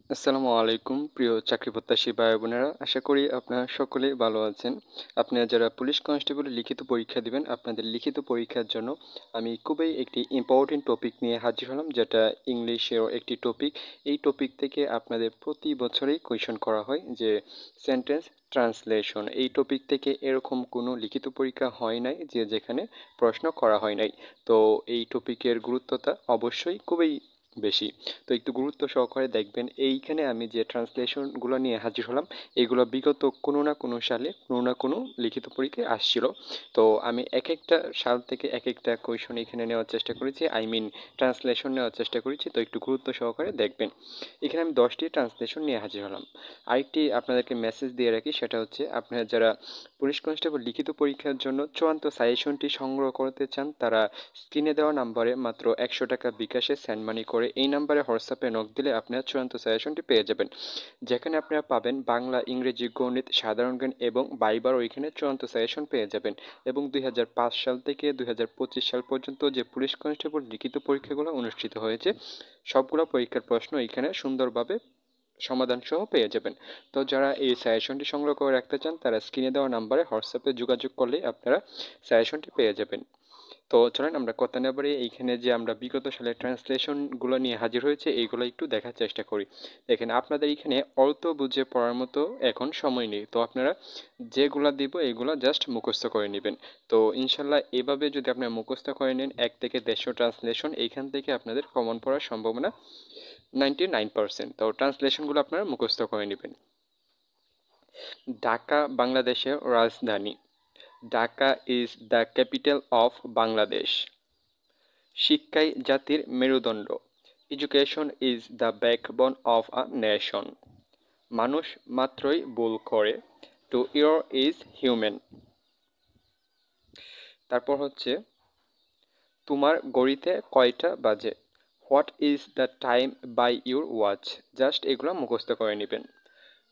আসসালামু আলাইকুম প্রিয় চাকরি প্রত্যাশী ভাই বোনেরা, আশা করি আপনারা সকলেই ভালো আছেন। আপনারা যারা পুলিশ কনস্টেবলের লিখিত পরীক্ষা দিবেন, আপনাদের লিখিত পরীক্ষার জন্য আমি খুবই একটি ইম্পর্টেন্ট টপিক নিয়ে হাজির হলাম, যেটা ইংলিশের একটি টপিক। এই টপিক থেকে আপনাদের প্রতি বছরেই কোয়েশন করা হয়, যে সেন্টেন্স ট্রান্সলেশন। এই টপিক থেকে এরকম কোনো লিখিত পরীক্ষা হয় নাই যে যেখানে প্রশ্ন করা হয় নাই। তো এই টপিকের গুরুত্বটা অবশ্যই খুবই বেশি। তো একটু গুরুত্ব সহকারে দেখবেন। এইখানে আমি যে ট্রান্সলেশনগুলো নিয়ে হাজির হলাম, এগুলো বিগত কোনো না কোনো সালে কোনো না কোনো লিখিত পরীক্ষায় আসছিল। তো আমি এক একটা সাল থেকে এক একটা কোয়েশন এখানে নেওয়ার চেষ্টা করেছি, ট্রান্সলেশন নেওয়ার চেষ্টা করেছি। তো একটু গুরুত্ব সহকারে দেখবেন। এখানে আমি 10টি ট্রান্সলেশন নিয়ে হাজির হলাম। আরেকটি আপনাদেরকে মেসেজ দিয়ে রাখি, সেটা হচ্ছে আপনারা যারা পুলিশ কনস্টেবল লিখিত পরীক্ষার জন্য চূড়ান্ত সাজেশনটি সংগ্রহ করতে চান, তারা স্ক্রিনে দেওয়া নাম্বারে মাত্র 100 টাকা বিকাশে সেন্ড মানি করে এই নাম্বারে হোয়াটসঅ্যাপে নক দিলে আপনারা চূড়ান্ত সাজেশনটি পেয়ে যাবেন, যেখানে আপনারা পাবেন বাংলা, ইংরেজি, গণিত, সাধারণ জ্ঞান এবং বাইবার ওইখানে চূড়ান্ত সাজেশন পেয়ে যাবেন। এবং 2005 সাল থেকে 2025 সাল পর্যন্ত যে পুলিশ কনস্টেবল লিখিত পরীক্ষাগুলো অনুষ্ঠিত হয়েছে, সবগুলো পরীক্ষার প্রশ্ন এখানে সুন্দরভাবে সমাধান সহ পেয়ে যাবেন। তো যারা এই সাজেশনটি সংগ্রহ করে রাখতে চান, তারা স্ক্রিনে দেওয়া নাম্বারে হোয়াটসঅ্যাপে যোগাযোগ করলে আপনারা সাজেশনটি পেয়ে যাবেন। তো চলেন আমরা কথা না বাড়িয়ে এইখানে যে আমরা বিগত সালের ট্রান্সলেশনগুলো নিয়ে হাজির হয়েছে এইগুলো একটু দেখার চেষ্টা করি। দেখেন, আপনাদের এখানে অল্প বুঝে পড়ার মতো এখন সময় নেই। তো আপনারা যেগুলা দিব এইগুলো জাস্ট মুখস্থ করে নেবেন। তো ইনশাল্লাহ এভাবে যদি আপনারা মুখস্থ করে নেন 1 থেকে 150 ট্রান্সলেশন, এইখান থেকে আপনাদের কমন পড়ার সম্ভাবনা 99%। তো ট্রান্সলেশনগুলো আপনারা মুখস্থ করে নেবেন। ঢাকা বাংলাদেশের রাজধানী। Dhaka is the capital of Bangladesh. শিক্ষাই জাতির মেরুদণ্ড। Education is the backbone of a nation. মানুষ মাত্রই ভুল করে। To err is human. তারপর হচ্ছে, তোমার ঘড়িতে কয়টা বাজে? What is the time by your watch? Just এগুলো মুখস্থ করে নেবেন।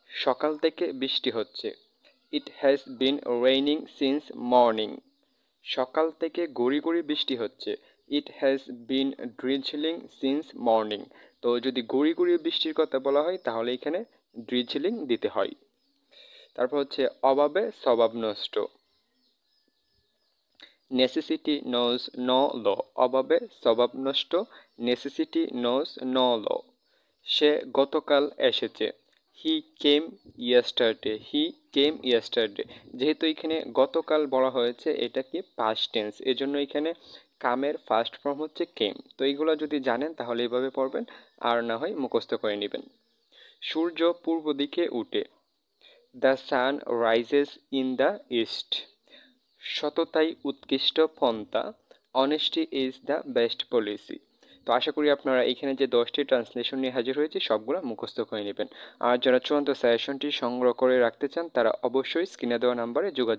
সকাল থেকে বৃষ্টি হচ্ছে। It has been raining since morning. সকাল থেকে গুড়ি গুড়ি বৃষ্টি হচ্ছে। It has been drizzling since morning. তো যদি গুড়ি গুড়ি বৃষ্টির কথা বলা হয়, তাহলে এখানে ড্রিজলিং দিতে হয়। তারপর হচ্ছে, অভাবে স্বভাব নষ্ট। Necessity knows no law. অভাবে স্বভাব নষ্ট। Necessity knows no law. সে গতকাল এসেছে। He came yesterday. He came yesterday. যেহেতু এখানে গতকাল বলা হয়েছে, এটা কি পাস্ট টেন্স, এজন্য এখানে কামের ফার্স্ট ফর্ম হচ্ছে কেম। তো এইগুলো যদি জানেন তাহলে এইভাবে পড়বেন, আর না হয় মুখস্থ করে নেবেন। সূর্য পূর্ব দিকে উঠে। The sun rises in the east. সততাই উৎকৃষ্ট পন্থা। Honesty is the best policy. তো আশা করি আপনারা এখানে যে 10টি ট্রান্সলেশন নিয়ে হাজির হয়েছে সবগুলো মুখস্থ করে নেবেন। আর যারা চূড়ান্ত সাজেশনটি সংগ্রহ করে রাখতে চান, তারা অবশ্যই স্ক্রিনে দেওয়া নাম্বারে যোগাযোগ